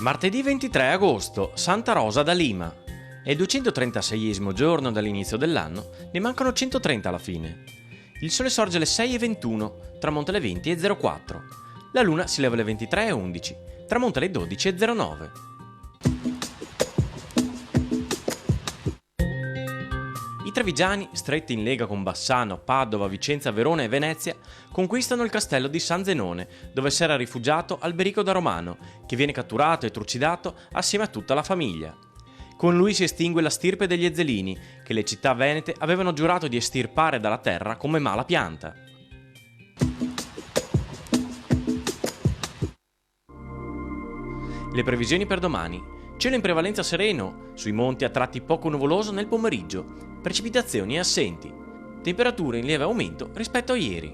Martedì 23 agosto, Santa Rosa da Lima. È il 236esimo giorno dall'inizio dell'anno, ne mancano 130 alla fine. Il sole sorge alle 6:21, tramonta alle 20:04. La luna si leva alle 23:11, tramonta alle 12:09. I trevigiani, stretti in lega con Bassano, Padova, Vicenza, Verona e Venezia, conquistano il castello di San Zenone, dove si era rifugiato Alberico da Romano, che viene catturato e trucidato assieme a tutta la famiglia. Con lui si estingue la stirpe degli Ezzelini, che le città venete avevano giurato di estirpare dalla terra come mala pianta. Le previsioni per domani. Cielo in prevalenza sereno, sui monti a tratti poco nuvoloso nel pomeriggio, precipitazioni assenti, temperature in lieve aumento rispetto a ieri.